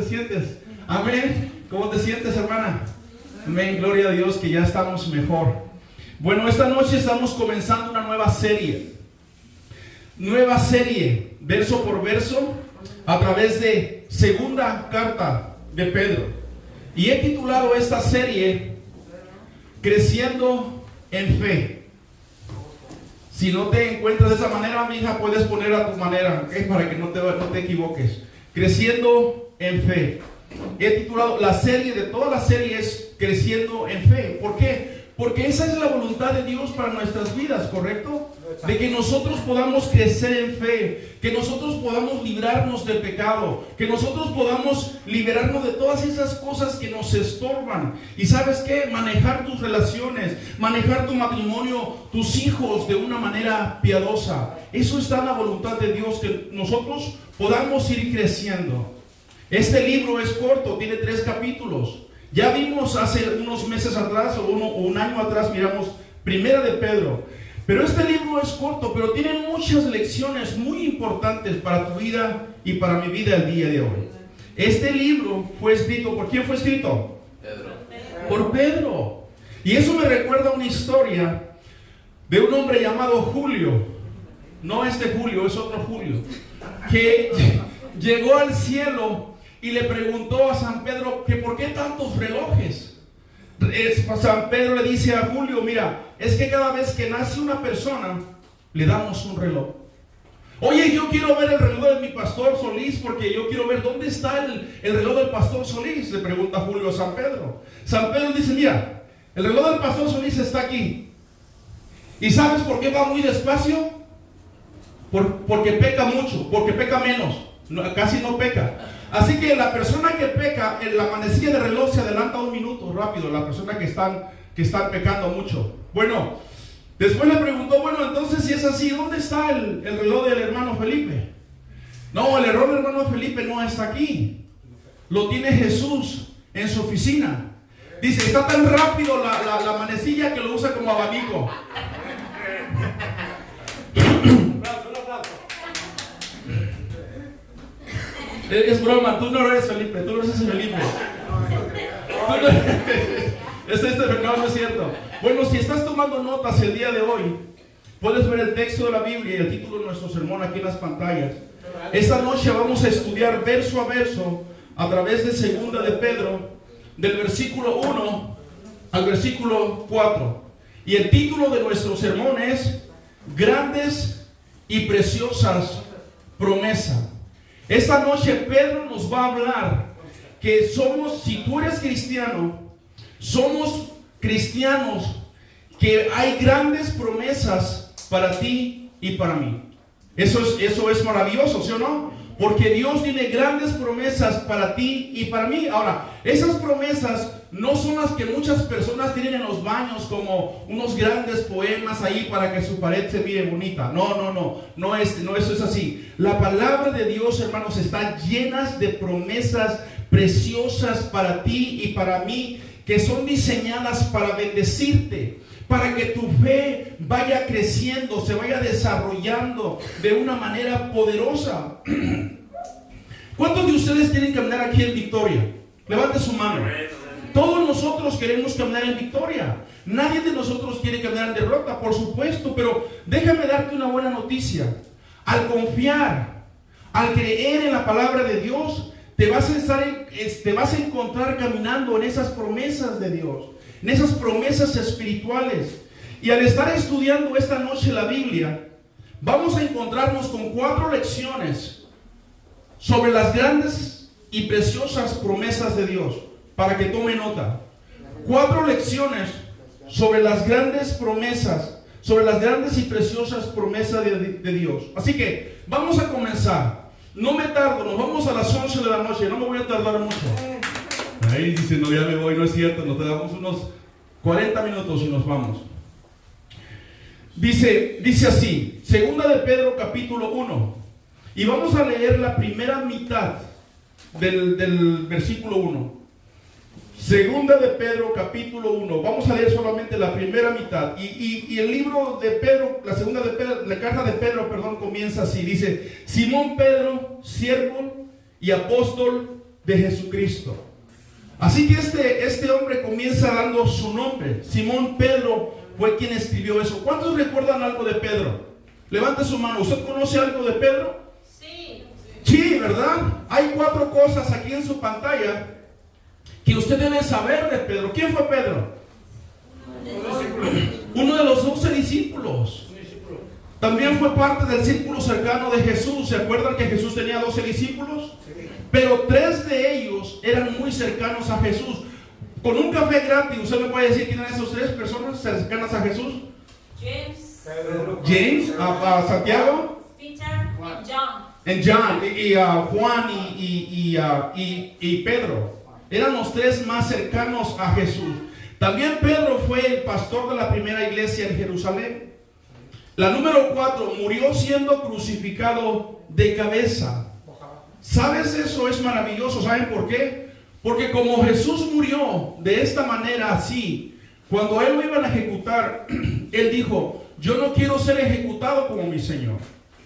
te sientes? Amén. ¿Cómo te sientes, hermana? Amén, gloria a Dios que ya estamos mejor. Bueno, esta noche estamos comenzando una nueva serie, verso por verso, a través de segunda carta de Pedro. Y he titulado esta serie Creciendo en Fe. Si no te encuentras de esa manera, mi hija, puedes poner a tu manera, para que no te equivoques. Creciendo en Fe. He titulado la serie, de todas las series, Creciendo en Fe. ¿Por qué? Porque esa es la voluntad de Dios para nuestras vidas, ¿correcto? De que nosotros podamos crecer en fe, que nosotros podamos librarnos del pecado, que nosotros podamos liberarnos de todas esas cosas que nos estorban. Y ¿sabes qué? Manejar tus relaciones, manejar tu matrimonio, tus hijos de una manera piadosa. Eso está en la voluntad de Dios, que nosotros podamos ir creciendo. Este libro es corto, tiene 3 capítulos. Ya vimos hace unos meses atrás o un año atrás, miramos Primera de Pedro. Pero este libro es corto, pero tiene muchas lecciones muy importantes para tu vida y para mi vida el día de hoy. Este libro fue escrito, ¿por quién fue escrito? Pedro. Por Pedro. Y eso me recuerda una historia de un hombre llamado Julio. No este Julio, es otro Julio. Que llegó al cielo y le preguntó a San Pedro que por qué tantos relojes. San Pedro le dice a Julio, mira, es que cada vez que nace una persona, le damos un reloj. Oye, yo quiero ver el reloj de mi pastor Solís, porque yo quiero ver dónde está el reloj del pastor Solís, le pregunta Julio a San Pedro. San Pedro dice, mira, el reloj del pastor Solís está aquí. ¿Y sabes por qué va muy despacio? Porque peca mucho, porque peca menos, casi no peca. Así que la persona que peca, la manecilla de reloj se adelanta 1 minuto rápido, la persona que están pecando mucho. Bueno, después le preguntó, bueno, entonces si es así, ¿dónde está el reloj del hermano Felipe? No, el reloj del hermano Felipe no está aquí. Lo tiene Jesús en su oficina. Dice, está tan rápido la manecilla que lo usa como abanico. Es broma, tú no eres Felipe, tú no eres Felipe. No es cierto. Bueno, si estás tomando notas el día de hoy, puedes ver el texto de la Biblia y el título de nuestro sermón aquí en las pantallas. Esta noche vamos a estudiar verso a verso a través de segunda de Pedro, del versículo 1 al versículo 4. Y el título de nuestro sermón es Grandes y Preciosas Promesas. Esta noche Pedro nos va a hablar que si tú eres cristiano, somos cristianos, que hay grandes promesas para ti y para mí. Eso es maravilloso, ¿sí o no? Porque Dios tiene grandes promesas para ti y para mí. Ahora, esas promesas no son las que muchas personas tienen en los baños como unos grandes poemas ahí para que su pared se mire bonita. No, eso es así. La palabra de Dios, hermanos, está llena de promesas preciosas para ti y para mí, que son diseñadas para bendecirte, para que tu fe vaya creciendo, se vaya desarrollando de una manera poderosa. ¿Cuántos de ustedes quieren caminar aquí en victoria? Levante su mano. Todos nosotros queremos caminar en victoria. Nadie de nosotros quiere caminar en derrota, por supuesto, pero déjame darte una buena noticia. Al confiar, al creer en la palabra de Dios, te vas a encontrar caminando en esas promesas de Dios, en esas promesas espirituales. Y al estar estudiando esta noche la Biblia, vamos a encontrarnos con 4 lecciones sobre las grandes y preciosas promesas de Dios, para que tome nota. 4 lecciones sobre las grandes promesas, sobre las grandes y preciosas promesas de Dios. Así que vamos a comenzar. No me tardo, nos vamos a las 11 de la noche, no me voy a tardar mucho. Ahí dice, no, ya me voy, no es cierto, nos damos unos 40 minutos y nos vamos. Dice así, segunda de Pedro capítulo 1, y vamos a leer la primera mitad del versículo 1. Segunda de Pedro capítulo 1, vamos a leer solamente la primera mitad. Y el libro de Pedro, la carta de Pedro, comienza así. Dice, Simón Pedro, siervo y apóstol de Jesucristo. Así que este hombre comienza dando su nombre. Simón Pedro fue quien escribió eso. ¿Cuántos recuerdan algo de Pedro? Levante su mano. ¿Usted conoce algo de Pedro? Sí. Sí, ¿verdad? Hay 4 cosas aquí en su pantalla que usted debe saber de Pedro. ¿Quién fue Pedro? Uno de los 12 discípulos. También fue parte del círculo cercano de Jesús. ¿Se acuerdan que Jesús tenía 12 discípulos? Pero 3 de ellos eran muy cercanos a Jesús. Con un café gratis, ¿usted me puede decir quién eran esas 3 personas cercanas a Jesús? James, a Santiago, Peter, and John. y John, y Juan y Pedro. Eran los 3 más cercanos a Jesús. También Pedro fue el pastor de la primera iglesia en Jerusalén. La número 4, murió siendo crucificado de cabeza. ¿Sabes? Eso es maravilloso. ¿Saben por qué? Porque como Jesús murió de esta manera así, cuando él lo iban a ejecutar, él dijo: yo no quiero ser ejecutado como mi Señor,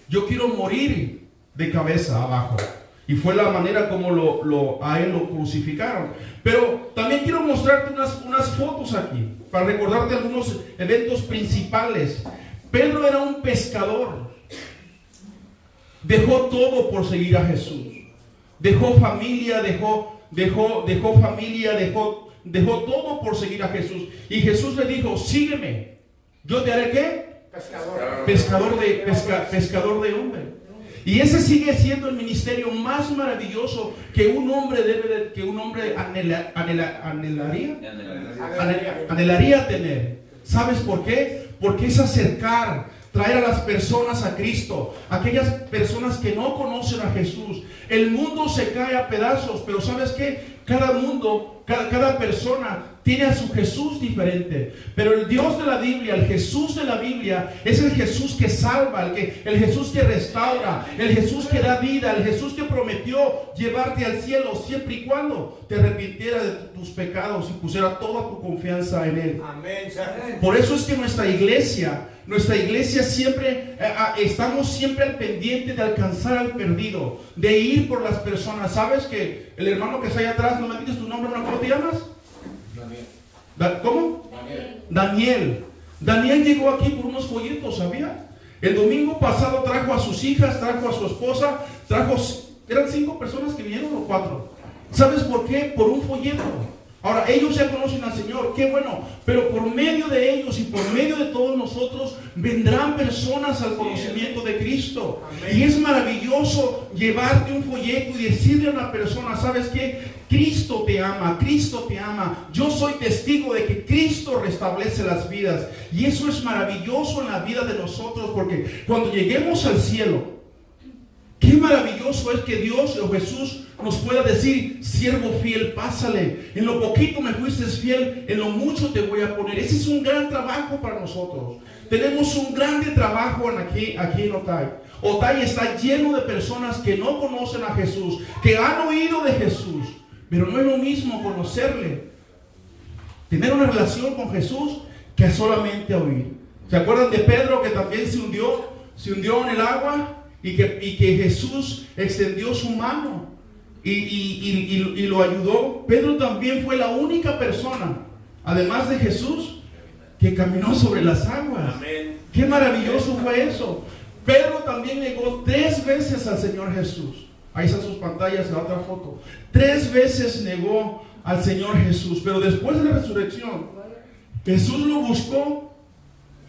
yo quiero morir de cabeza abajo. Y fue la manera como a él lo crucificaron. Pero también quiero mostrarte unas fotos aquí, para recordarte algunos eventos principales. Pedro era un pescador. Dejó todo por seguir a Jesús. Dejó familia, dejó todo por seguir a Jesús. Y Jesús le dijo: sígueme. ¿Yo te haré qué? Pescador de hombres. Y ese sigue siendo el ministerio más maravilloso que un hombre anhelaría tener. ¿Sabes por qué? Porque es acercar, traer a las personas a Cristo, aquellas personas que no conocen a Jesús. El mundo se cae a pedazos, pero ¿sabes qué? Cada persona tiene a su Jesús diferente. Pero el Dios de la Biblia, el Jesús de la Biblia, es el Jesús que salva, el Jesús que restaura, el Jesús que da vida, el Jesús que prometió llevarte al cielo siempre y cuando te arrepintieras de tus pecados y pusiera toda tu confianza en Él. Amén. Por eso es que nuestra iglesia siempre, estamos siempre al pendiente de alcanzar al perdido, de ir por las personas. ¿Sabes que el hermano que está allá atrás, no me dices tu nombre, ¿cómo te llamas? ¿Cómo? Daniel llegó aquí por unos folletos, ¿sabía? El domingo pasado trajo a sus hijas, trajo a su esposa, eran 5 personas que vinieron o 4. ¿Sabes por qué? Por un folleto. Ahora, ellos ya conocen al Señor, qué bueno, pero por medio de ellos y por medio de todos nosotros vendrán personas al conocimiento de Cristo. Amén. Y es maravilloso llevarte un folleto y decirle a una persona: ¿sabes qué? Cristo te ama, Cristo te ama. Yo soy testigo de que Cristo restablece las vidas. Y eso es maravilloso en la vida de nosotros, porque cuando lleguemos al cielo, qué maravilloso es que Dios o Jesús nos pueda decir: siervo fiel, pásale, en lo poquito me fuiste fiel, en lo mucho te voy a poner. Ese es un gran trabajo para nosotros. Tenemos un grande trabajo aquí en Otay. Otay está lleno de personas que no conocen a Jesús, que han oído de Jesús, pero no es lo mismo conocerle, tener una relación con Jesús, que solamente oír. ¿Se acuerdan de Pedro, que también se hundió en el agua? Y que Jesús extendió su mano y lo ayudó. Pedro también fue la única persona, además de Jesús, que caminó sobre las aguas. Amén. Qué maravilloso fue eso. Pedro también negó 3 veces al Señor Jesús. Ahí están sus pantallas, la otra foto. 3 veces negó al Señor Jesús. Pero después de la resurrección, Jesús lo buscó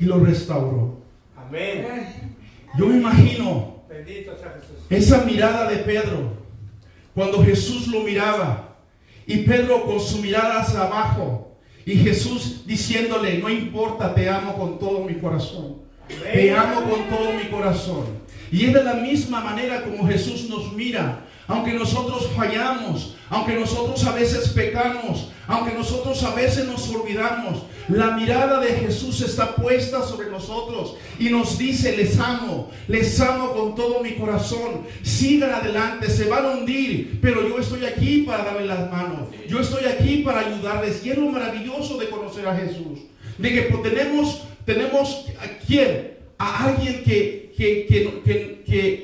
y lo restauró. Amén. Yo me imagino Bendito sea Jesús. esa mirada de Pedro, cuando Jesús lo miraba, y Pedro con su mirada hacia abajo, y Jesús diciéndole: no importa, te amo con todo mi corazón. Amén. Te amo con todo mi corazón. Y es de la misma manera como Jesús nos mira. Aunque nosotros fallamos, aunque nosotros a veces pecamos, aunque nosotros a veces nos olvidamos, la mirada de Jesús está puesta sobre nosotros y nos dice: les amo con todo mi corazón. Sigan adelante, se van a hundir, pero yo estoy aquí para darle las manos, yo estoy aquí para ayudarles. Y es lo maravilloso de conocer a Jesús, de que tenemos a alguien que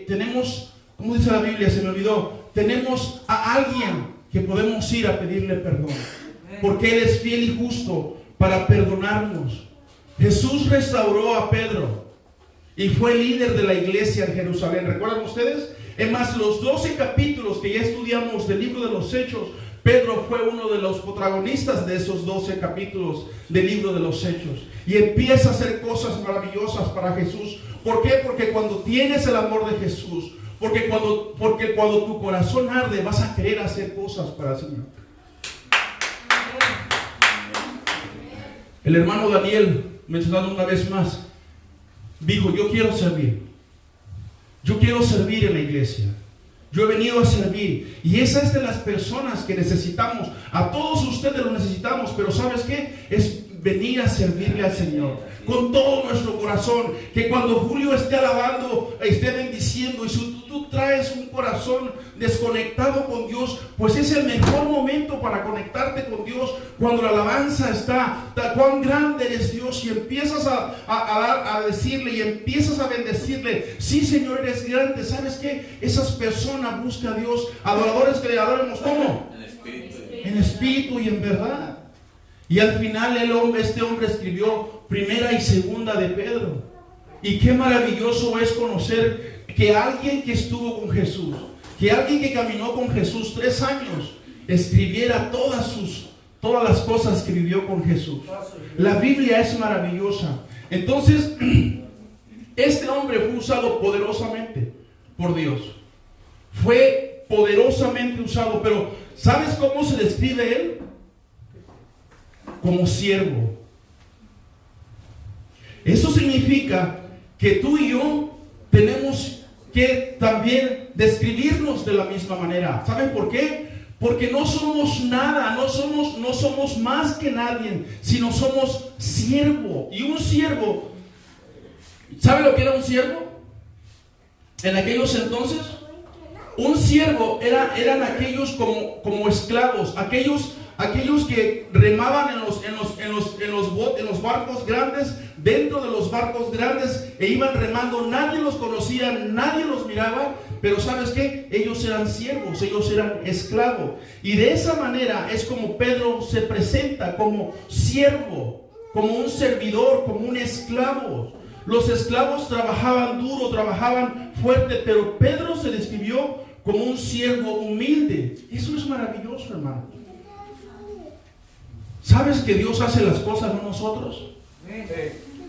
tenemos, ¿cómo dice la Biblia? Se me olvidó. Tenemos a alguien que podemos ir a pedirle perdón, porque Él es fiel y justo para perdonarnos. Jesús restauró a Pedro y fue líder de la iglesia en Jerusalén. ¿Recuerdan ustedes? Es más, los 12 capítulos que ya estudiamos del libro de los Hechos, Pedro fue uno de los protagonistas de esos 12 capítulos del libro de los Hechos. Y empieza a hacer cosas maravillosas para Jesús. ¿Por qué? Porque cuando tienes el amor de Jesús, porque cuando tu corazón arde, vas a querer hacer cosas para el Señor. El hermano Daniel, mencionando una vez más, dijo: yo quiero servir. Yo quiero servir en la iglesia. Yo he venido a servir. Y esa es de las personas que necesitamos. A todos ustedes lo necesitamos. Pero ¿sabes qué? Es venir a servirle al Señor con todo nuestro corazón. Que cuando Julio esté alabando, esté bendiciendo, y si tú traes un corazón desconectado con Dios, pues es el mejor momento para conectarte con Dios. Cuando la alabanza está, cuán grande eres Dios, y empiezas a decirle y empiezas a bendecirle: sí, Señor, eres grande. ¿Sabes qué? Esas personas buscan a Dios. Adoradores que le adoremos, ¿cómo? En espíritu y en verdad. Y al final este hombre escribió Primera y Segunda de Pedro. Y qué maravilloso es conocer que alguien que estuvo con Jesús, que alguien que caminó con Jesús 3 años, escribiera todas las cosas que vivió con Jesús. La Biblia es maravillosa. Entonces, este hombre fue usado poderosamente por Dios. Fue poderosamente usado. Pero ¿sabes cómo se describe él? Como siervo. Eso significa que tú y yo tenemos que también describirnos de la misma manera. ¿Saben por qué? Porque no somos nada, no somos más que nadie, sino somos siervo. Y un siervo, ¿sabe lo que era un siervo? En aquellos entonces, un siervo eran aquellos como esclavos, aquellos que remaban en los barcos grandes, dentro de los barcos grandes, e iban remando. Nadie los conocía, nadie los miraba, pero ¿sabes qué? Ellos eran siervos, ellos eran esclavos. Y de esa manera es como Pedro se presenta, como siervo, como un servidor, como un esclavo. Los esclavos trabajaban duro, trabajaban fuerte, pero Pedro se describió como un siervo humilde. Eso es maravilloso, hermano. ¿Sabes que Dios hace las cosas, no nosotros?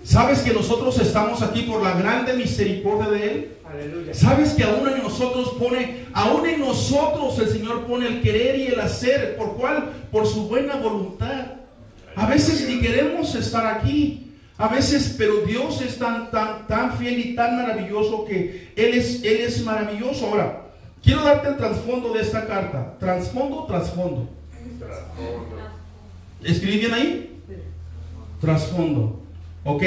¿Sabes que nosotros estamos aquí por la grande misericordia de Él? Aleluya. ¿Sabes que aún en nosotros el Señor pone el querer y el hacer? ¿Por cuál? Por su buena voluntad. A veces ni queremos estar aquí. A veces, pero Dios es tan fiel y tan maravilloso que Él es maravilloso. Ahora, quiero darte el trasfondo de esta carta. Trasfondo. ¿Escribí bien ahí? Trasfondo. Ok.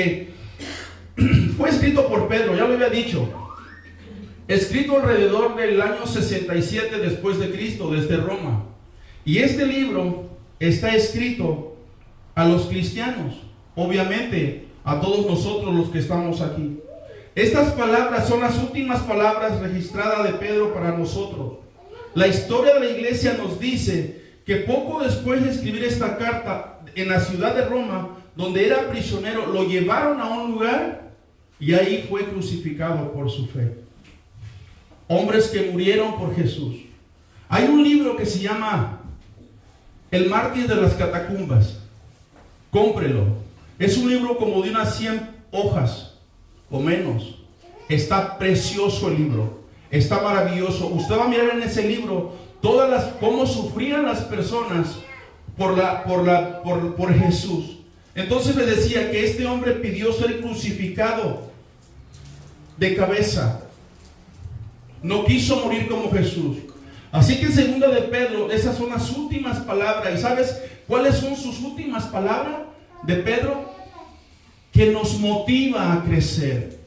Fue escrito por Pedro, ya lo había dicho. Escrito alrededor del año 67 después de Cristo, desde Roma. Y este libro está escrito a los cristianos, obviamente a todos nosotros los que estamos aquí. Estas palabras son las últimas palabras registradas de Pedro para nosotros. La historia de la iglesia nos dice que poco después de escribir esta carta, en la ciudad de Roma, donde era prisionero, lo llevaron a un lugar y ahí fue crucificado por su fe. Hombres que murieron por Jesús. Hay un libro que se llama El mártir de las catacumbas. Cómprelo. Es un libro como de unas 100 hojas o menos. Está precioso el libro. Está maravilloso. Usted va a mirar en ese libro cómo sufrían las personas por Jesús. Entonces le decía que este hombre pidió ser crucificado de cabeza. No quiso morir como Jesús. Así que en segunda de Pedro, esas son las últimas palabras. ¿Y sabes cuáles son sus últimas palabras de Pedro? Que nos motiva a crecer.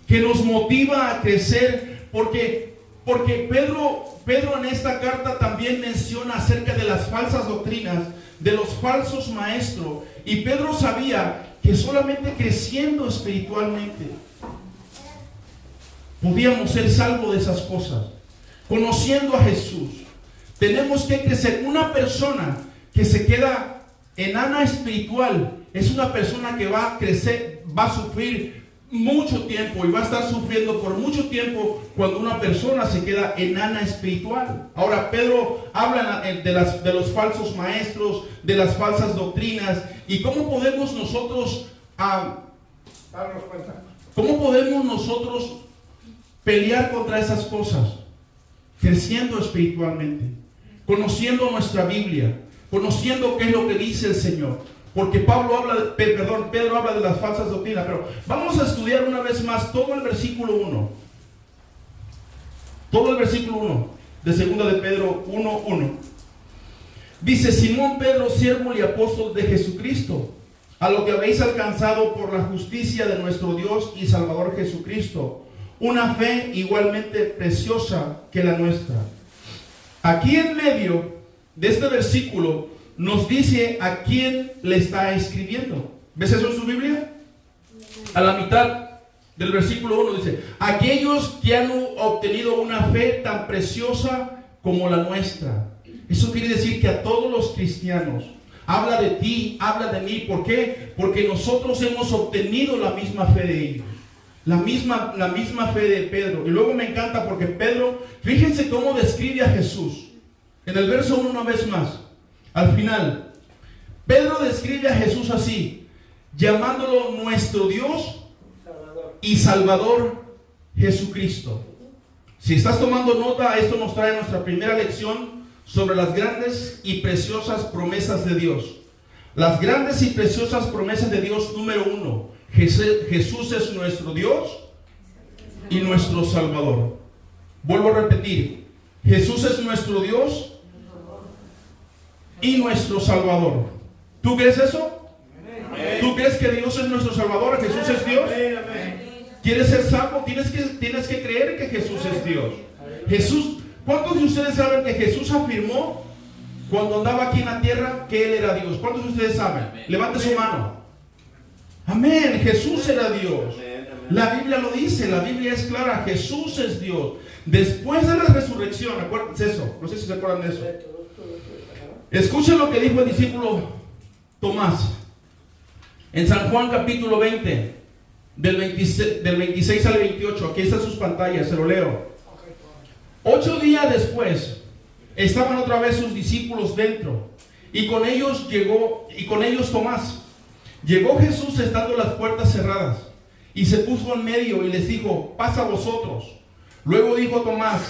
Que nos motiva a crecer porque Pedro en esta carta también menciona acerca de las falsas doctrinas, de los falsos maestros. Y Pedro sabía que solamente creciendo espiritualmente podíamos ser salvos de esas cosas. Conociendo a Jesús, Tenemos que crecer. Una persona que se queda enana espiritual es una persona que va a crecer, va a sufrir mucho tiempo y va a estar sufriendo por mucho tiempo cuando una persona se queda enana espiritual. Ahora Pedro habla de los falsos maestros, de las falsas doctrinas, y cómo podemos nosotros darnos cuenta. ¿Cómo podemos nosotros pelear contra esas cosas? Creciendo espiritualmente, conociendo nuestra Biblia, conociendo qué es lo que dice el Señor. Porque Pedro habla de las falsas doctrinas. Pero vamos a estudiar una vez más todo el versículo 1. Todo el versículo 1 de 2 de Pedro 1:1. Dice: Simón Pedro, siervo y apóstol de Jesucristo, a lo que habéis alcanzado por la justicia de nuestro Dios y Salvador Jesucristo, una fe igualmente preciosa que la nuestra. Aquí en medio de este versículo nos dice a quién le está escribiendo. ¿Ves eso en su Biblia? A la mitad del versículo 1 dice: aquellos que han obtenido una fe tan preciosa como la nuestra. Eso quiere decir que a todos los cristianos habla de ti, habla de mí. ¿Por qué? Porque nosotros hemos obtenido la misma fe de ellos, la misma fe de Pedro. Y luego me encanta porque Pedro, fíjense cómo describe a Jesús en el verso 1 una vez más. Al final, Pedro describe a Jesús así, llamándolo nuestro Dios y Salvador Jesucristo. Si estás tomando nota, esto nos trae nuestra primera lección sobre las grandes y preciosas promesas de Dios. Las grandes y preciosas promesas de Dios, número 1, Jesús es nuestro Dios y nuestro Salvador. Vuelvo a repetir, Jesús es nuestro Dios y nuestro Salvador. ¿Tú crees eso? Amén. ¿Tú crees que Dios es nuestro Salvador? ¿Jesús es Dios? ¿Quieres ser salvo? Tienes que creer que Jesús es Dios. Jesús, ¿cuántos de ustedes saben que Jesús afirmó cuando andaba aquí en la tierra que Él era Dios? ¿Cuántos de ustedes saben? Levante su mano. Amén, Jesús era Dios. La Biblia lo dice, la Biblia es clara, Jesús es Dios. Después de la resurrección, acuérdense eso, no sé si se acuerdan de eso. Escuchen lo que dijo el discípulo Tomás en San Juan capítulo 20, del 26 al 28. Aquí están sus pantallas, se lo leo. 8 días después estaban otra vez sus discípulos dentro, y con ellos Tomás. Llegó Jesús estando las puertas cerradas, y se puso en medio y les dijo: pasa a vosotros. Luego dijo Tomás: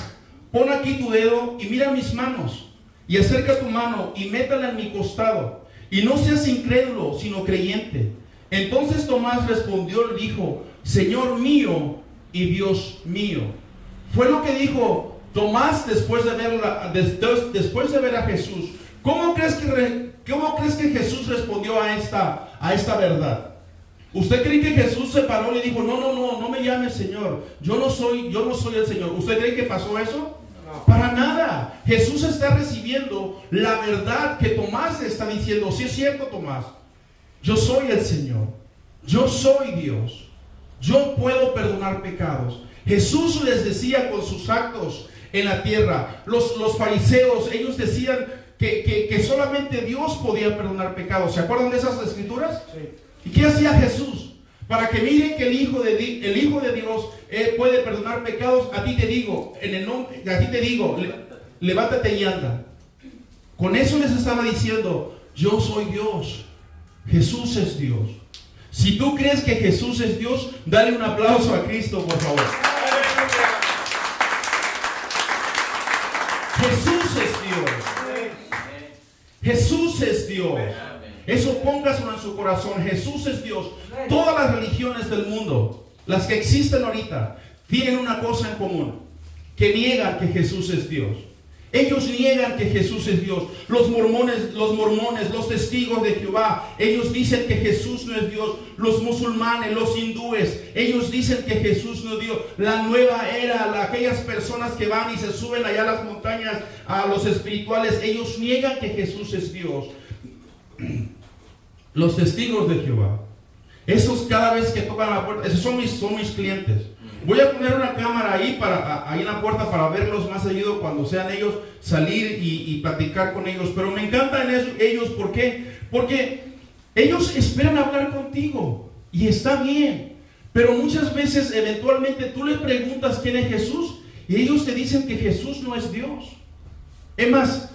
pon aquí tu dedo y mira mis manos, y acerca tu mano y métala en mi costado, y no seas incrédulo, sino creyente. Entonces Tomás respondió y dijo: Señor mío y Dios mío. Fue lo que dijo Tomás después de ver a Jesús. ¿Cómo crees que Jesús respondió a esta verdad? ¿Usted cree que Jesús se paró y le dijo: no me llames Señor, yo no soy el Señor? ¿Usted cree que pasó eso? Para nada. Jesús está recibiendo la verdad que Tomás está diciendo. Sí es cierto, Tomás, yo soy el Señor, yo soy Dios, yo puedo perdonar pecados. Jesús les decía con sus actos en la tierra. Los fariseos, ellos decían que solamente Dios podía perdonar pecados. ¿Se acuerdan de esas escrituras? Sí. ¿Y qué hacía Jesús? Para que miren que el Hijo de Dios puede perdonar pecados. A ti te digo, levántate y anda. Con eso les estaba diciendo: yo soy Dios, Jesús es Dios. Si tú crees que Jesús es Dios, dale un aplauso a Cristo, por favor. Jesús es Dios. Jesús es Dios. Eso póngaselo en su corazón. Jesús es Dios. Todas las religiones del mundo, las que existen ahorita, tienen una cosa en común: que niegan que Jesús es Dios. Ellos niegan que Jesús es Dios. Los mormones, los testigos de Jehová, ellos dicen que Jesús no es Dios. Los musulmanes, los hindúes, ellos dicen que Jesús no es Dios. La nueva era, aquellas personas que van y se suben allá a las montañas, a los espirituales, ellos niegan que Jesús es Dios. Los testigos de Jehová, esos cada vez que tocan la puerta, esos son mis clientes. Voy a poner una cámara ahí, ahí en la puerta para verlos más seguido cuando sean ellos salir y platicar con ellos. Pero me encantan ellos, ¿por qué? Porque ellos esperan hablar contigo y está bien. Pero muchas veces, eventualmente, tú les preguntas quién es Jesús y ellos te dicen que Jesús no es Dios. Es más,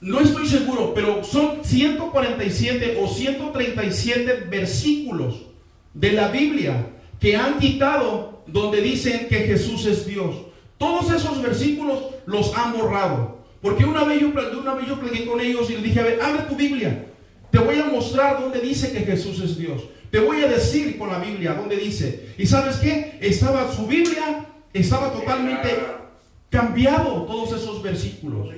no estoy seguro, pero son 147 o 137 versículos de la Biblia que han quitado donde dicen que Jesús es Dios. Todos esos versículos los han borrado. Porque una vez yo platiqué con ellos y les dije, a ver, abre tu Biblia. Te voy a mostrar donde dice que Jesús es Dios. Te voy a decir con la Biblia donde dice. ¿Y sabes qué? Su Biblia estaba totalmente cambiado, todos esos versículos.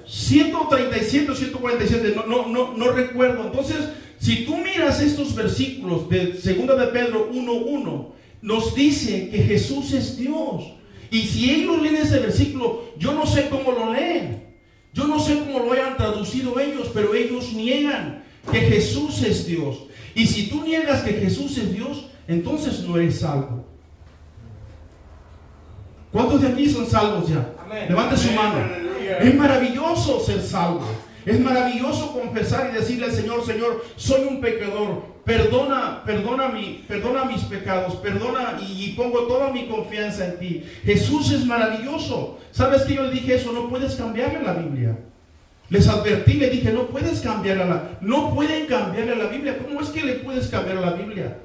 137 o 147, no recuerdo. Entonces, si tú miras estos versículos de 2 de Pedro 1:1, nos dice que Jesús es Dios. Y si ellos leen ese versículo, yo no sé cómo lo leen. Yo no sé cómo lo hayan traducido ellos, pero ellos niegan que Jesús es Dios. Y si tú niegas que Jesús es Dios, entonces no eres salvo. ¿Cuántos de aquí son salvos ya? Amén. Levante su mano. Aleluya. Es maravilloso ser salvo. Es maravilloso confesar y decirle al Señor, Señor, soy un pecador. Perdona mis pecados. Perdona y pongo toda mi confianza en ti. Jesús es maravilloso. ¿Sabes que yo le dije eso? No puedes cambiarle la Biblia. Les advertí, le dije, no pueden cambiarle a la Biblia. ¿Cómo es que le puedes cambiar a la Biblia?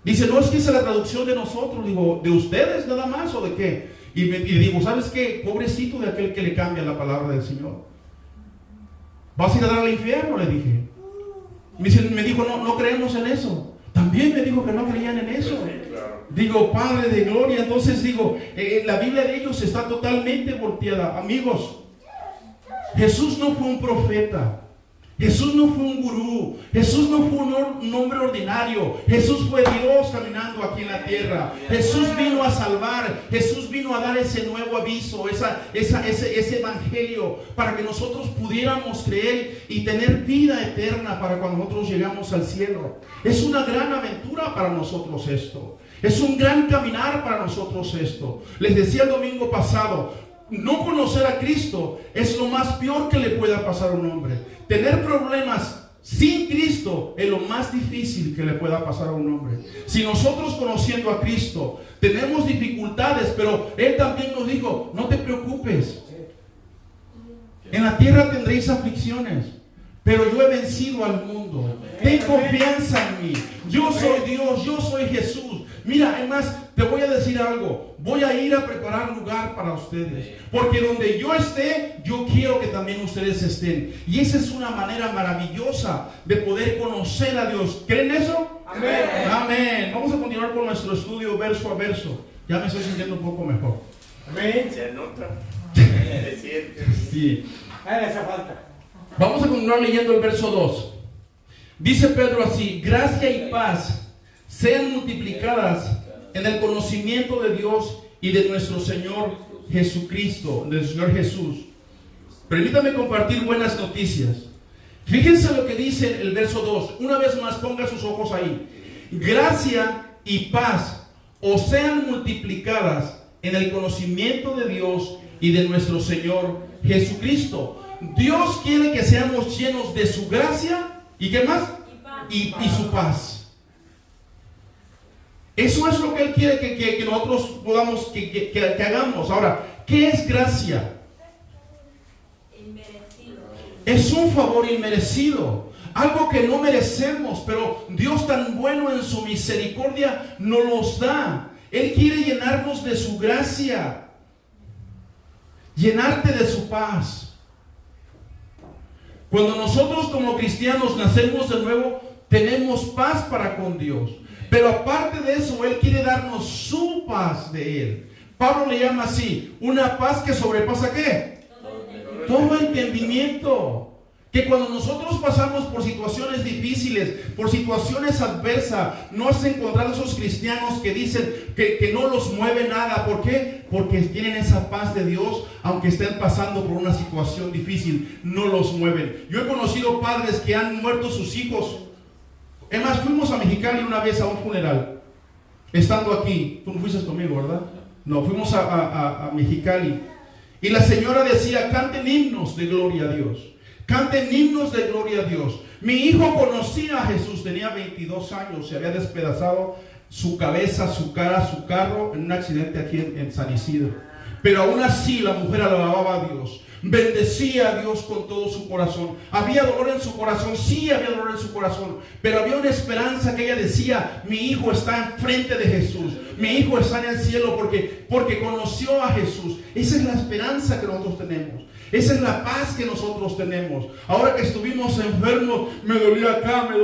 Dice, no, es que esa es la traducción de nosotros. Digo, ¿de ustedes nada más o de qué? Y digo, ¿sabes qué? Pobrecito de aquel que le cambia la palabra del Señor. ¿Vas a ir a dar al infierno? Le dije. Me dijo, no creemos en eso. También me dijo que no creían en eso. Digo, Padre de gloria. Entonces digo, la Biblia de ellos está totalmente volteada. Amigos, Jesús no fue un profeta. Jesús no fue un gurú. Jesús no fue un hombre ordinario. Jesús fue Dios caminando aquí en la tierra. Jesús vino a salvar. Jesús vino a dar ese nuevo aviso, ese evangelio, para que nosotros pudiéramos creer y tener vida eterna para cuando nosotros llegamos al cielo. Es una gran aventura para nosotros esto. Es un gran caminar para nosotros esto. Les decía el domingo pasado, no conocer a Cristo es lo más peor que le pueda pasar a un hombre. Tener problemas sin Cristo es lo más difícil que le pueda pasar a un hombre. Si nosotros conociendo a Cristo tenemos dificultades, pero Él también nos dijo, no te preocupes. En la tierra tendréis aflicciones, pero yo he vencido al mundo. Ten confianza en mí. Yo soy Dios, yo soy Jesús. Mira, además, te voy a decir algo. Voy a ir a preparar lugar para ustedes. Porque donde yo esté, yo quiero que también ustedes estén. Y esa es una manera maravillosa de poder conocer a Dios. ¿Creen eso? Amén. Amén. Vamos a continuar con nuestro estudio verso a verso. Ya me estoy sintiendo un poco mejor. Amén. Se nota. Se siente. Sí. Hace falta. Vamos a continuar leyendo el verso 2. Dice Pedro así: gracia y paz sean multiplicadas en el conocimiento de Dios y de nuestro Señor Jesucristo, del Señor Jesús. Permítame compartir buenas noticias. Fíjense lo que dice el verso 2. Una vez más, ponga sus ojos ahí. Gracia y paz os sean multiplicadas en el conocimiento de Dios y de nuestro Señor Jesucristo. Dios quiere que seamos llenos de su gracia y ¿qué más? Y su paz. Eso es lo que Él quiere que nosotros podamos, que hagamos. Ahora, ¿qué es gracia? Inmerecido. Es un favor inmerecido. Algo que no merecemos, pero Dios tan bueno en su misericordia nos los da. Él quiere llenarnos de su gracia. Llenarte de su paz. Cuando nosotros como cristianos nacemos de nuevo, tenemos paz para con Dios. Pero aparte de eso, Él quiere darnos su paz de Él. Pablo le llama así, una paz que sobrepasa ¿qué? Todo entendimiento. Que cuando nosotros pasamos por situaciones difíciles, por situaciones adversas, no has encontrado esos cristianos que dicen que no los mueve nada. ¿Por qué? Porque tienen esa paz de Dios, aunque estén pasando por una situación difícil, no los mueven. Yo he conocido padres que han muerto sus hijos. Es más, fuimos a Mexicali una vez a un funeral. estando aquí. Tú no fuiste conmigo, ¿verdad? No, fuimos a Mexicali. Y la señora decía, canten himnos de gloria a Dios. Canten himnos de gloria a Dios. Mi hijo conocía a Jesús, tenía 22 años, se había despedazado su cabeza, su cara, su carro en un accidente aquí en San Isidro. Pero aún así la mujer alababa a Dios. Bendecía a Dios con todo su corazón. Había dolor en su corazón, sí había dolor en su corazón, pero había una esperanza que ella decía, mi hijo está enfrente de Jesús, mi hijo está en el cielo porque conoció a Jesús. Esa es la esperanza que nosotros tenemos. Esa es la paz que nosotros tenemos. Ahora que estuvimos enfermos, me dolía acá, me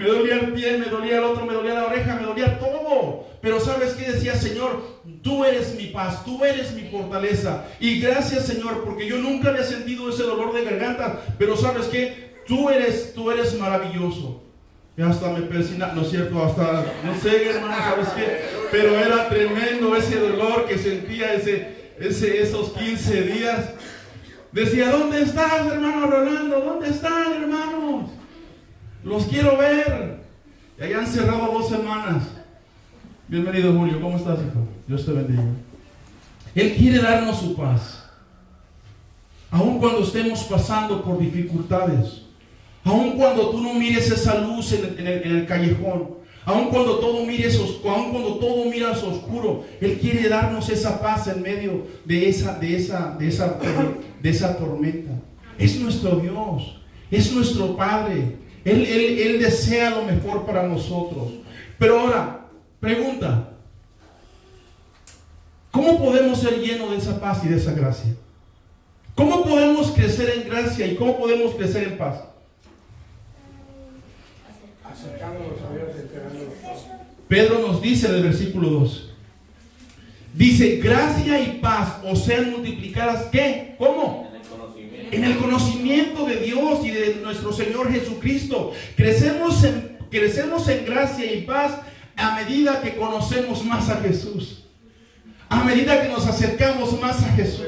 dolía el pie, me dolía el otro, me dolía la oreja, me dolía todo. Pero ¿sabes qué decía? Señor, tú eres mi paz, tú eres mi fortaleza. Y gracias, Señor, porque yo nunca había sentido ese dolor de garganta. Pero ¿sabes qué? Tú eres maravilloso. Y hasta me persina, no es cierto, hasta, no sé, hermano, ¿sabes qué? Pero era tremendo ese dolor que sentía esos 15 días. Decía, ¿dónde estás, hermano Rolando? ¿Dónde están, hermanos? Los quiero ver. Y allá han cerrado 2 semanas. Bienvenido, Julio. ¿Cómo estás, hijo? Dios te bendiga. Él quiere darnos su paz. Aun cuando estemos pasando por dificultades. Aun cuando tú no mires esa luz en el callejón. Aun cuando todo miras oscuro, Él quiere darnos esa paz en medio de esa tormenta. Es nuestro Dios, es nuestro Padre. Él desea lo mejor para nosotros. Pero ahora, pregunta: ¿cómo podemos ser llenos de esa paz y de esa gracia? ¿Cómo podemos crecer en gracia y cómo podemos crecer en paz? Acercándonos a Dios, entregándonos. Pedro nos dice en el versículo 2. Dice, gracia y paz os sean multiplicadas, ¿qué? ¿Cómo? En el conocimiento de Dios y de nuestro Señor Jesucristo. Crecemos en gracia y paz a medida que conocemos más a Jesús. A medida que nos acercamos más a Jesús.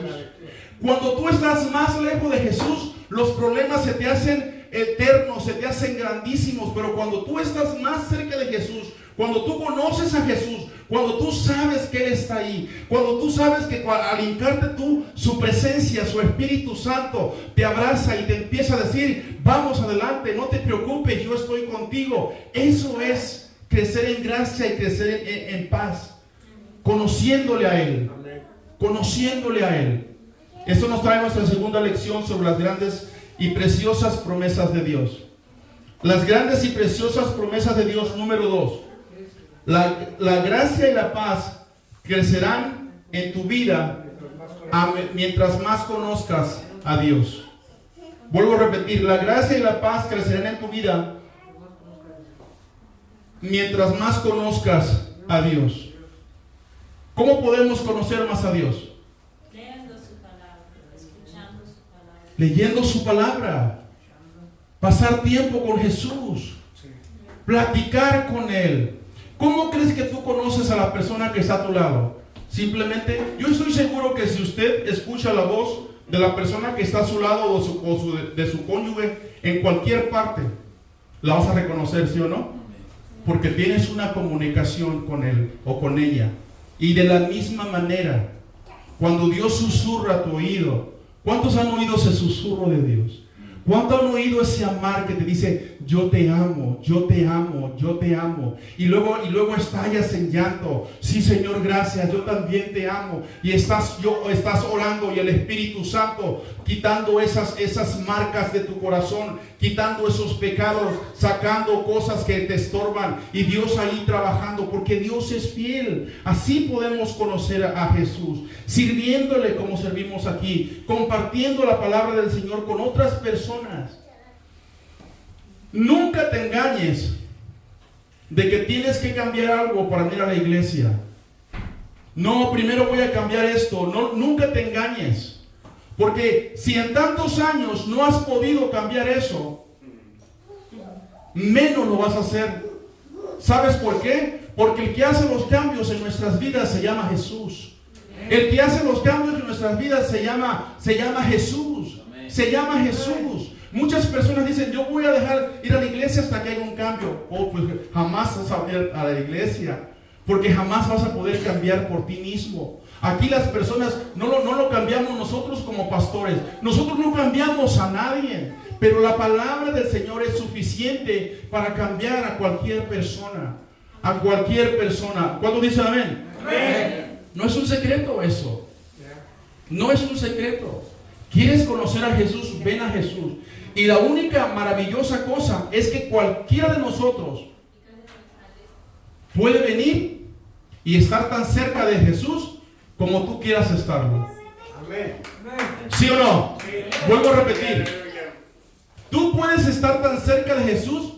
Cuando tú estás más lejos de Jesús, los problemas se te hacen eternos, se te hacen grandísimos. Pero cuando tú estás más cerca de Jesús, cuando tú conoces a Jesús, cuando tú sabes que Él está ahí, cuando tú sabes que al hincarte tú su presencia, su Espíritu Santo te abraza y te empieza a decir, vamos adelante, no te preocupes, yo estoy contigo. Eso es crecer en gracia y crecer en paz, conociéndole a Él, conociéndole a Él. Esto nos trae nuestra segunda lección sobre las grandes y preciosas promesas de Dios. Las grandes y preciosas promesas de Dios, número 2. La gracia y la paz crecerán en tu vida mientras más conozcas a Dios. Vuelvo a repetir, la gracia y la paz crecerán en tu vida mientras más conozcas a Dios. ¿Cómo podemos conocer más a Dios? Leyendo su palabra, escuchando su palabra. Leyendo su palabra. Pasar tiempo con Jesús. Platicar con Él. ¿Cómo crees que tú conoces a la persona que está a tu lado? Simplemente, yo estoy seguro que si usted escucha la voz de la persona que está a su lado de su cónyuge en cualquier parte, la vas a reconocer, ¿sí o no? Porque tienes una comunicación con él o con ella. Y de la misma manera, cuando Dios susurra a tu oído, ¿cuántos han oído ese susurro de Dios? ¿Cuántos han oído ese amar que te dice, yo te amo, yo te amo, yo te amo? Y luego estallas en llanto. Sí, Señor, gracias, yo también te amo. Y estás orando y el Espíritu Santo quitando esas marcas de tu corazón, quitando esos pecados, sacando cosas que te estorban. Y Dios ahí trabajando, porque Dios es fiel. Así podemos conocer a Jesús, sirviéndole como servimos aquí, compartiendo la palabra del Señor con otras personas. Nunca te engañes de que tienes que cambiar algo para ir a la iglesia. No, primero voy a cambiar esto. No, nunca te engañes. Porque si en tantos años no has podido cambiar eso, menos lo vas a hacer. ¿Sabes por qué? Porque el que hace los cambios en nuestras vidas se llama Jesús. El que hace los cambios en nuestras vidas se llama Jesús. Se llama Jesús. Muchas personas dicen, yo voy a dejar ir a la iglesia hasta que haya un cambio. Oh, pues jamás vas a ir a la iglesia. porque jamás vas a poder cambiar por ti mismo. Aquí las personas no lo cambiamos nosotros como pastores. Nosotros no cambiamos a nadie, pero la palabra del Señor es suficiente para cambiar a cualquier persona. A cualquier persona. ¿Cuántos dicen amén? Amén. No es un secreto eso. No es un secreto. ¿Quieres conocer a Jesús? Ven a Jesús. Y la única maravillosa cosa es que cualquiera de nosotros puede venir y estar tan cerca de Jesús como tú quieras estarlo. Amén. ¿Sí o no? Vuelvo a repetir. Tú puedes estar tan cerca de Jesús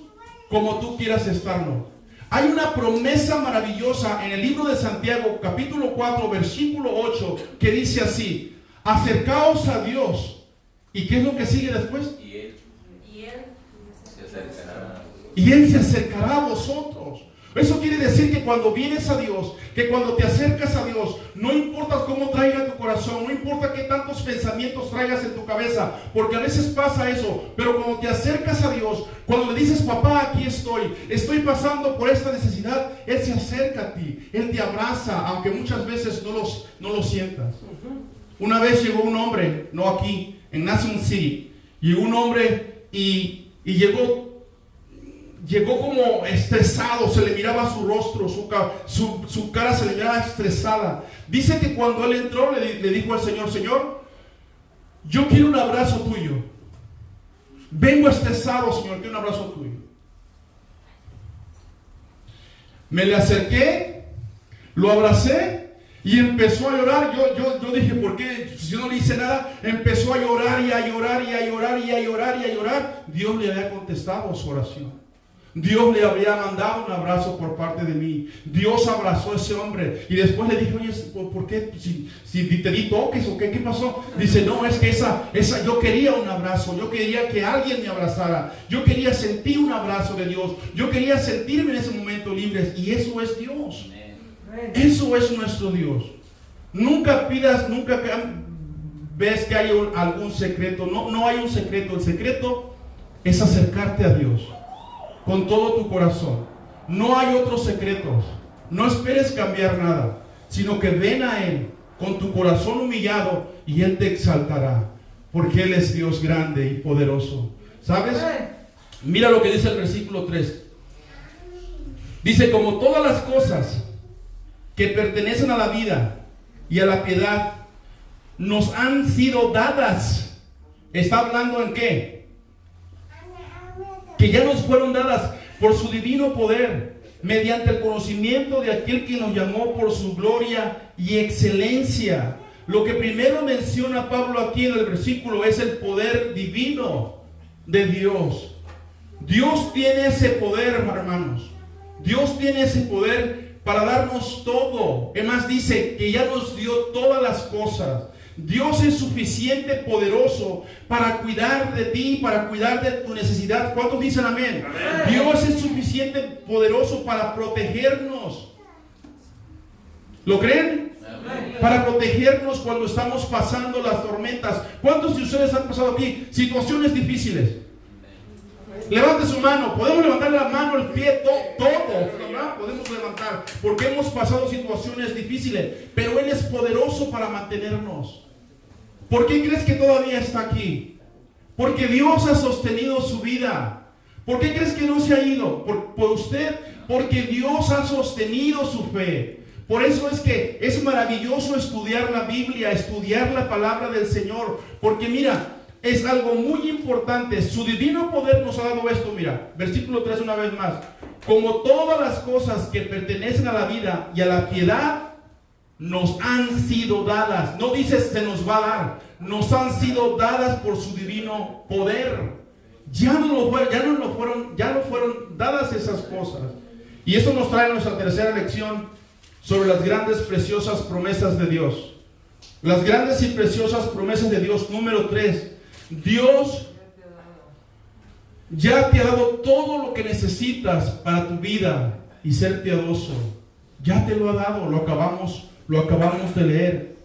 como tú quieras estarlo. Hay una promesa maravillosa en el libro de Santiago, capítulo 4, versículo 8, que dice así: acercaos a Dios. ¿Y qué es lo que sigue después? Y Él se acercará a vosotros. Eso quiere decir que cuando vienes a Dios, que cuando te acercas a Dios, no importa cómo traiga tu corazón, no importa qué tantos pensamientos traigas en tu cabeza, porque a veces pasa eso, pero cuando te acercas a Dios, cuando le dices: papá, aquí estoy pasando por esta necesidad, Él se acerca a ti, Él te abraza, aunque muchas veces no lo sientas. Una vez llegó un hombre, no aquí, en National City, llegó un hombre y llegó como estresado, se le miraba su rostro, su cara se le miraba estresada. Dice que cuando él entró le dijo al Señor: Señor, yo quiero un abrazo tuyo. Vengo estresado, Señor, quiero un abrazo tuyo. Me le acerqué, lo abracé y empezó a llorar. Yo dije: ¿por qué? Si yo no le hice nada. Empezó a llorar y a llorar y a llorar y a llorar y a llorar. Dios le había contestado su oración. Dios le había mandado un abrazo por parte de mí. Dios abrazó a ese hombre. Y después le dije: oye, ¿por qué? Si te di toques o qué pasó. Dice: no, es que yo quería un abrazo. Yo quería que alguien me abrazara. Yo quería sentir un abrazo de Dios. Yo quería sentirme en ese momento libre. Y eso es Dios. Eso es nuestro Dios. Nunca ves que hay algún secreto. No hay un secreto. El secreto es acercarte a Dios con todo tu corazón. No hay otros secretos. No esperes cambiar nada, sino que ven a Él con tu corazón humillado y Él te exaltará, porque Él es Dios grande y poderoso. ¿Sabes? Mira lo que dice el versículo 3. Dice: como todas las cosas que pertenecen a la vida y a la piedad nos han sido dadas. ¿Está hablando en qué? Que ya nos fueron dadas por su divino poder, mediante el conocimiento de aquel que nos llamó por su gloria y excelencia. Lo que primero menciona Pablo aquí en el versículo es el poder divino de Dios. Dios tiene ese poder, hermanos. Dios tiene ese poder para darnos todo. Además dice que ya nos dio todas las cosas. Dios es suficiente, poderoso para cuidar de ti, para cuidar de tu necesidad. ¿Cuántos dicen amén? Amén. Dios es suficiente, poderoso para protegernos. ¿Lo creen? Amén. Para protegernos cuando estamos pasando las tormentas. ¿Cuántos de ustedes han pasado aquí situaciones difíciles? Levante su mano. Podemos levantar la mano, el pie, todo, ¿verdad? Podemos levantar, porque hemos pasado situaciones difíciles, pero Él es poderoso para mantenernos. ¿Por qué crees que todavía está aquí? Porque Dios ha sostenido su vida. ¿Por qué crees que no se ha ido? Por usted, porque Dios ha sostenido su fe. Por eso es que es maravilloso estudiar la Biblia, estudiar la palabra del Señor, porque mira, es algo muy importante. Su divino poder nos ha dado esto. Mira, versículo 3 una vez más. Como todas las cosas que pertenecen a la vida y a la piedad nos han sido dadas. No dice se nos va a dar. Nos han sido dadas por su divino poder. Ya no fueron dadas esas cosas. Y esto nos trae nuestra tercera lección sobre las grandes preciosas promesas de Dios. Las grandes y preciosas promesas de Dios. Número 3. Dios ya te ha dado todo lo que necesitas para tu vida y ser piadoso. Ya te lo ha dado, lo acabamos de leer.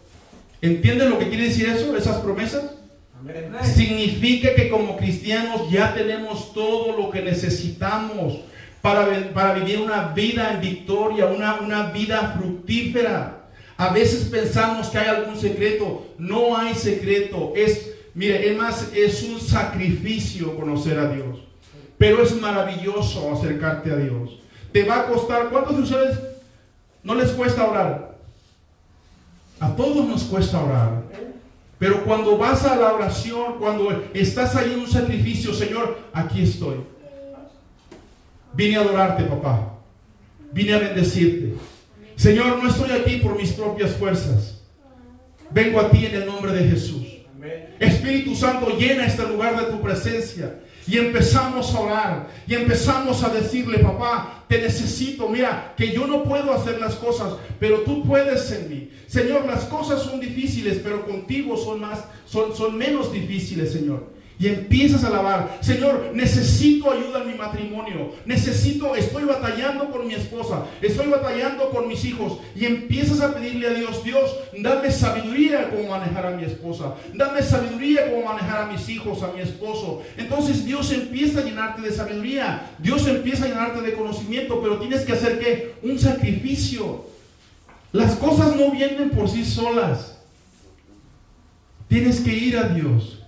¿Entienden lo que quiere decir eso? Esas promesas. Amén. Significa que como cristianos ya tenemos todo lo que necesitamos para vivir una vida en victoria, una vida fructífera. A veces pensamos que hay algún secreto. No hay secreto. Mire, es más, es un sacrificio conocer a Dios. Pero es maravilloso acercarte a Dios. Te va a costar. ¿Cuántos de ustedes no les cuesta orar? A todos nos cuesta orar. Pero cuando vas a la oración, cuando estás ahí en un sacrificio, Señor, aquí estoy. Vine a adorarte, papá. Vine a bendecirte. Señor, no estoy aquí por mis propias fuerzas. Vengo a ti en el nombre de Jesús. Espíritu Santo, llena este lugar de tu presencia. Y empezamos a orar. Y empezamos a decirle, papá, te necesito. Mira, que yo no puedo hacer las cosas, pero tú puedes en mí. Señor, las cosas son difíciles, pero contigo son menos difíciles, Señor. Y empiezas a alabar. Señor, necesito ayuda en mi matrimonio. Estoy batallando con mi esposa. Estoy batallando con mis hijos. Y empiezas a pedirle a Dios, Dios, dame sabiduría cómo manejar a mi esposa. Dame sabiduría cómo manejar a mis hijos, a mi esposo. Entonces Dios empieza a llenarte de sabiduría. Dios empieza a llenarte de conocimiento. Pero tienes que hacer ¿qué? Un sacrificio. Las cosas no vienen por sí solas. Tienes que ir a Dios.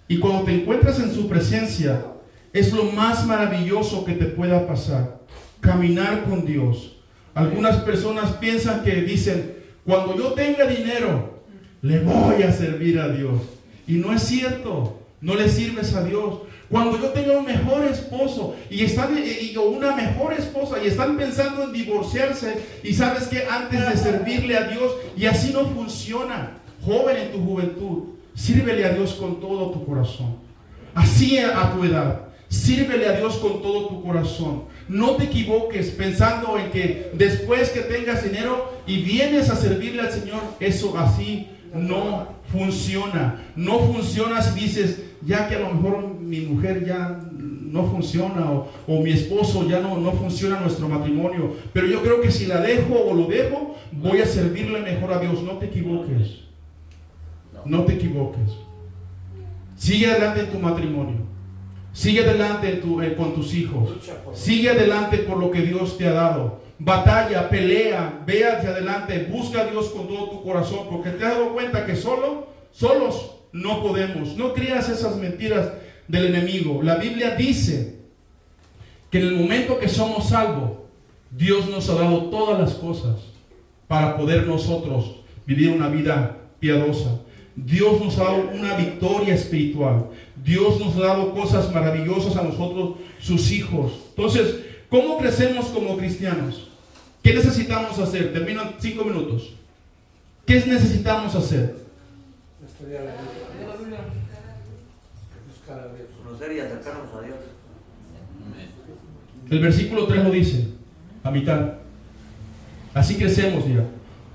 Y cuando te encuentras en su presencia, es lo más maravilloso que te pueda pasar. Caminar con Dios. Algunas personas piensan que dicen, cuando yo tenga dinero, le voy a servir a Dios. Y no es cierto. No le sirves a Dios. Cuando yo tenga un mejor esposo o una mejor esposa y están pensando en divorciarse, y sabes que antes de servirle a Dios, y así no funciona. Joven, en tu juventud, sírvele a Dios con todo tu corazón. Así a tu edad, sírvele a Dios con todo tu corazón. No te equivoques pensando en que después que tengas dinero y vienes a servirle al Señor, eso así no funciona. No funciona si dices, ya que a lo mejor mi mujer ya no funciona o mi esposo ya no funciona nuestro matrimonio, pero yo creo que si la dejo o lo dejo, voy a servirle mejor a Dios. No te equivoques. No te equivoques. Sigue adelante en tu matrimonio. Sigue adelante con tus hijos. Sigue adelante por lo que Dios te ha dado. Batalla, pelea, ve hacia adelante. Busca a Dios con todo tu corazón, porque te has dado cuenta que solos no podemos. No creas esas mentiras del enemigo. La Biblia dice que en el momento que somos salvos, Dios nos ha dado todas las cosas para poder nosotros vivir una vida piadosa. Dios nos ha dado una victoria espiritual. Dios nos ha dado cosas maravillosas a nosotros, sus hijos. Entonces, ¿cómo crecemos como cristianos? ¿Qué necesitamos hacer? Termino en 5 minutos. ¿Qué necesitamos hacer? Estudiar la Biblia. Buscar a Dios. Conocer y acercarnos a Dios. El versículo 3 lo dice, a mitad. Así crecemos, dirá,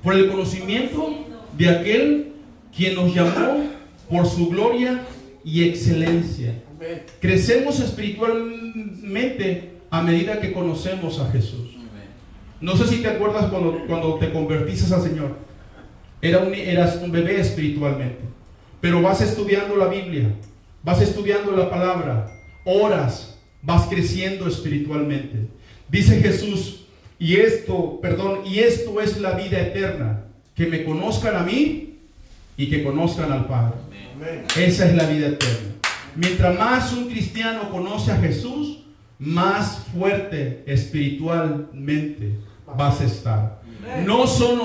por el conocimiento de aquel quien nos llamó por su gloria y excelencia. Amén. Crecemos espiritualmente a medida que conocemos a Jesús. No sé si te acuerdas cuando te convertiste al Señor. Eras un bebé espiritualmente. Pero vas estudiando la Biblia, vas estudiando la palabra, oras, vas creciendo espiritualmente. Dice Jesús, y esto es la vida eterna, que me conozcan a mí y que conozcan al Padre. Amén. Esa es la vida eterna. Mientras más un cristiano conoce a Jesús, más fuerte espiritualmente vas a estar. No son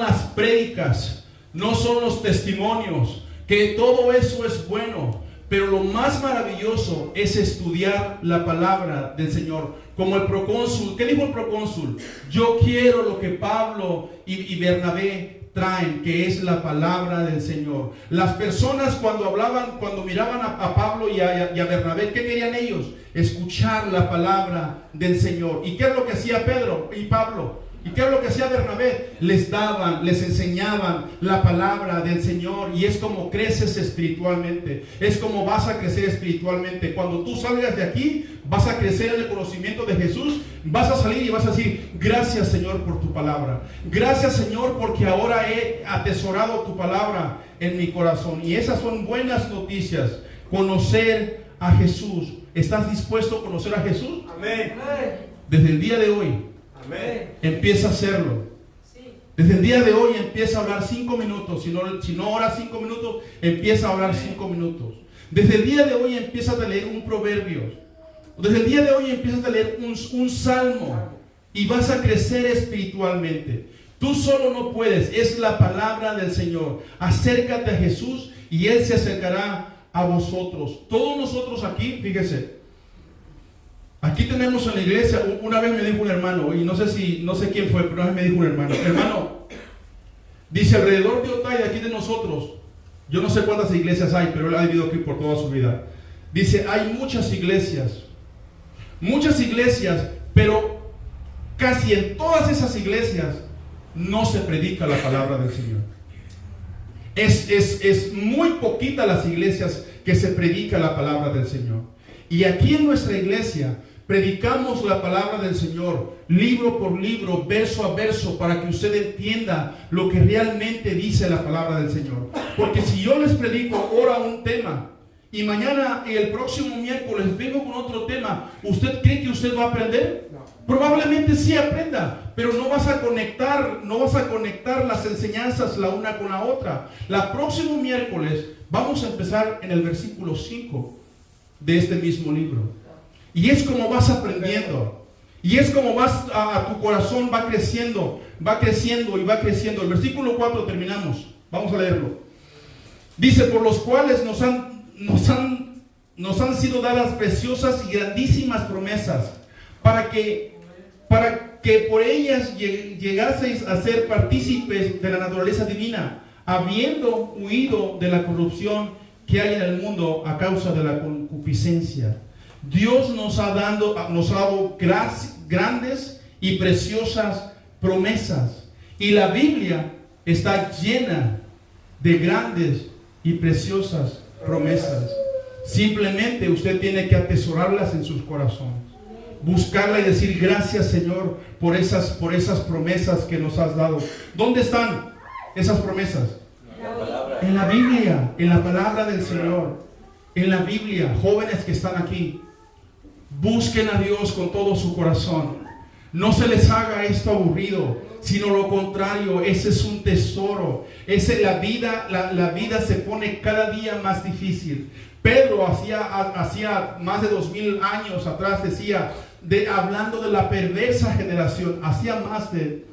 las prédicas, no son los testimonios, que todo eso es bueno, pero lo más maravilloso es estudiar la palabra del Señor. Como el procónsul, ¿qué dijo el procónsul? Yo quiero lo que Pablo y Bernabé traen, que es la palabra del Señor. Las personas cuando miraban a Pablo y a Bernabé, ¿qué querían ellos? Escuchar la palabra del Señor. ¿Y qué es lo que hacía Pedro y Pablo? ¿Y qué es lo que hacía Bernabé? Les enseñaban la palabra del Señor. Y es como creces espiritualmente. Es como vas a crecer espiritualmente. Cuando tú salgas de aquí, vas a crecer en el conocimiento de Jesús. Vas a salir y vas a decir, gracias Señor por tu palabra. Gracias Señor porque ahora he atesorado tu palabra en mi corazón. Y esas son buenas noticias. Conocer a Jesús. ¿Estás dispuesto a conocer a Jesús? Amén. Desde el día de hoy, Amén. empieza a hacerlo. Desde el día de hoy empieza a hablar 5 minutos. Si no oras 5 minutos, empieza a hablar 5 minutos. Desde el día de hoy empieza a leer un proverbio. Desde el día de hoy empiezas a leer un salmo. Y vas a crecer espiritualmente. Tú solo no puedes. Es la palabra del Señor. Acércate a Jesús y Él se acercará a vosotros. Todos nosotros aquí, fíjese. Aquí tenemos en la iglesia, una vez me dijo un hermano, y no sé quién fue, pero una vez me dijo un hermano, dice, alrededor de Otay, aquí de nosotros, yo no sé cuántas iglesias hay, pero él ha vivido aquí por toda su vida. Dice, hay muchas iglesias, pero casi en todas esas iglesias no se predica la palabra del Señor. Es muy poquita las iglesias que se predica la palabra del Señor. Y aquí en nuestra iglesia predicamos la palabra del Señor, libro por libro, verso a verso, para que usted entienda lo que realmente dice la palabra del Señor. Porque si yo les predico ahora un tema, y mañana y el próximo miércoles vengo con otro tema, ¿usted cree que usted va a aprender? No. Probablemente sí aprenda, pero no vas a conectar las enseñanzas la una con la otra. La próximo miércoles vamos a empezar en el versículo 5 de este mismo libro. Y es como vas aprendiendo. Y es como vas a tu corazón va creciendo y va creciendo. El versículo 4 terminamos. Vamos a leerlo. Dice, por los cuales nos han sido dadas preciosas y grandísimas promesas, para que por ellas llegaseis a ser partícipes de la naturaleza divina, habiendo huido de la corrupción que hay en el mundo a causa de la concupiscencia. Dios nos ha dado grandes y preciosas promesas. Y la Biblia está llena de grandes y preciosas promesas. Simplemente usted tiene que atesorarlas en sus corazones. Buscarla y decir, gracias Señor por esas promesas que nos has dado. ¿Dónde están esas promesas? En la Biblia, en la palabra del Señor. En la Biblia. Jóvenes que están aquí, busquen a Dios con todo su corazón. No se les haga esto aburrido, sino lo contrario. Ese es un tesoro. La vida se pone cada día más difícil. Pedro hacía más de 2000 años atrás decía, hablando de la perversa generación, hacía más de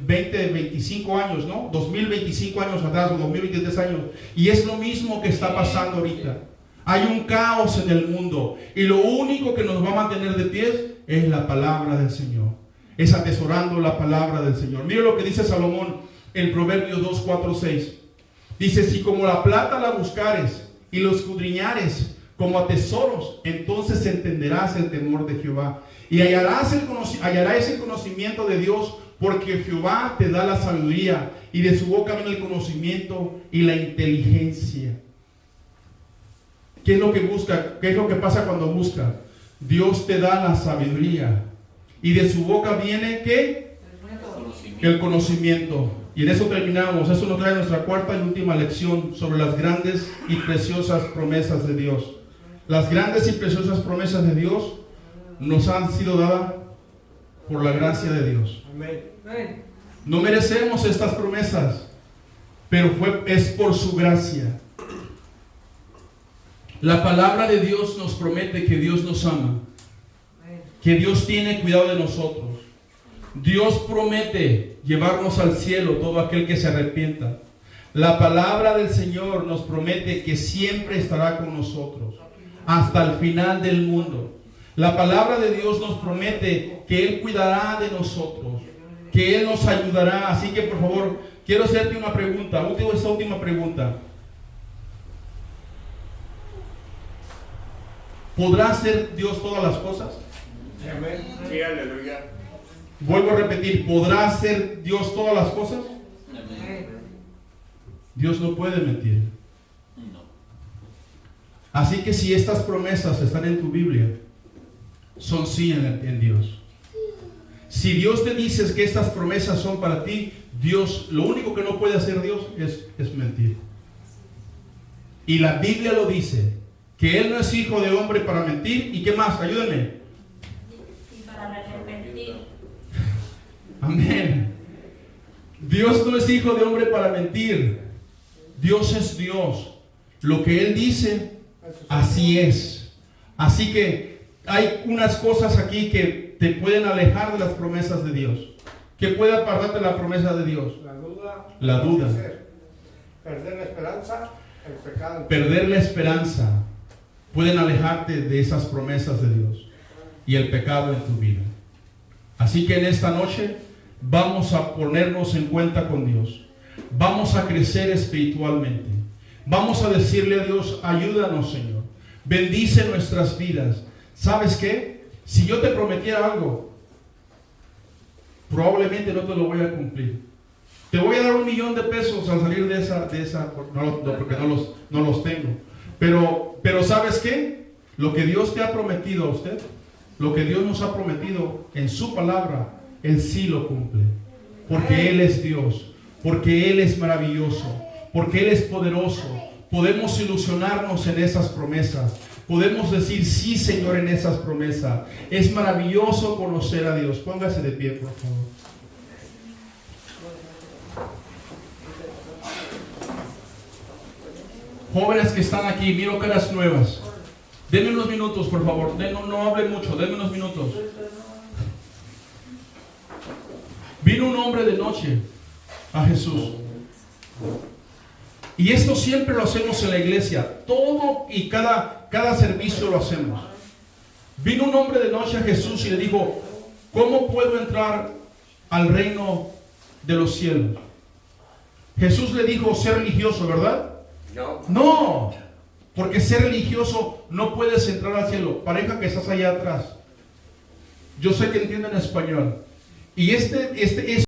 25 años, ¿no? 2025 años atrás o 2023 años. Y es lo mismo que está pasando ahorita. Hay un caos en el mundo y lo único que nos va a mantener de pie es la palabra del Señor. Es atesorando la palabra del Señor. Mire lo que dice Salomón en Proverbios 2, 4, 6. Dice, si como la plata la buscares y lo escudriñares como a tesoros, entonces entenderás el temor de Jehová y hallarás el conocimiento de Dios, porque Jehová te da la sabiduría y de su boca viene el conocimiento y la inteligencia. ¿Qué es lo que busca? ¿Qué es lo que pasa cuando busca? Dios te da la sabiduría y de su boca viene ¿qué? El conocimiento. Y en eso terminamos. Eso nos trae nuestra cuarta y última lección sobre las grandes y preciosas promesas de Dios. Las grandes y preciosas promesas de Dios nos han sido dadas por la gracia de Dios. Amén. No merecemos estas promesas, pero es por su gracia. La palabra de Dios nos promete que Dios nos ama, que Dios tiene cuidado de nosotros. Dios promete llevarnos al cielo todo aquel que se arrepienta. La palabra del Señor nos promete que siempre estará con nosotros hasta el final del mundo. La palabra de Dios nos promete que Él cuidará de nosotros, que Él nos ayudará. Así que por favor, quiero hacerte una pregunta, esta última pregunta. ¿Podrá hacer Dios todas las cosas? Amén. Sí, aleluya. Vuelvo a repetir, ¿podrá hacer Dios todas las cosas? Amén. Dios no puede mentir. Así que si estas promesas están en tu Biblia, son sí en Dios. Si Dios te dice que estas promesas son para ti, Dios, lo único que no puede hacer Dios es mentir. Y la Biblia lo dice. que Él no es hijo de hombre para mentir. ¿Y qué más? Ayúdenme. Y para arrepentir. Amén. Dios no es hijo de hombre para mentir. Dios es Dios. Lo que Él dice, así es. Así que hay unas cosas aquí que te pueden alejar de las promesas de Dios. ¿Qué puede apartarte de la promesa de Dios? La duda. Perder la esperanza, el pecado. Perder la esperanza. Pueden alejarte de esas promesas de Dios y el pecado en tu vida. Así que en esta noche vamos a ponernos en cuenta con Dios. Vamos a crecer espiritualmente. Vamos a decirle a Dios, ayúdanos, Señor. Bendice nuestras vidas. ¿Sabes qué? Si yo te prometiera algo, probablemente no te lo voy a cumplir. Te voy a dar $1,000,000 al salir de esa porque no los tengo. Pero ¿sabes qué? Lo que Dios te ha prometido a usted, lo que Dios nos ha prometido en su palabra, Él sí lo cumple. Porque Él es Dios, porque Él es maravilloso, porque Él es poderoso. Podemos ilusionarnos en esas promesas. Podemos decir sí, Señor, en esas promesas. Es maravilloso conocer a Dios. Póngase de pie, por favor. Jóvenes que están aquí, miro caras nuevas. Denme unos minutos, por favor. No hable mucho, denme unos minutos. Vino un hombre de noche a Jesús. Y esto siempre lo hacemos en la iglesia. Todo y cada servicio lo hacemos. Vino un hombre de noche a Jesús y le dijo, ¿cómo puedo entrar al reino de los cielos? Jesús le dijo, ser religioso, ¿verdad? No, porque ser religioso no puedes entrar al cielo. Pareja que estás allá atrás, yo sé que entienden español. Y este es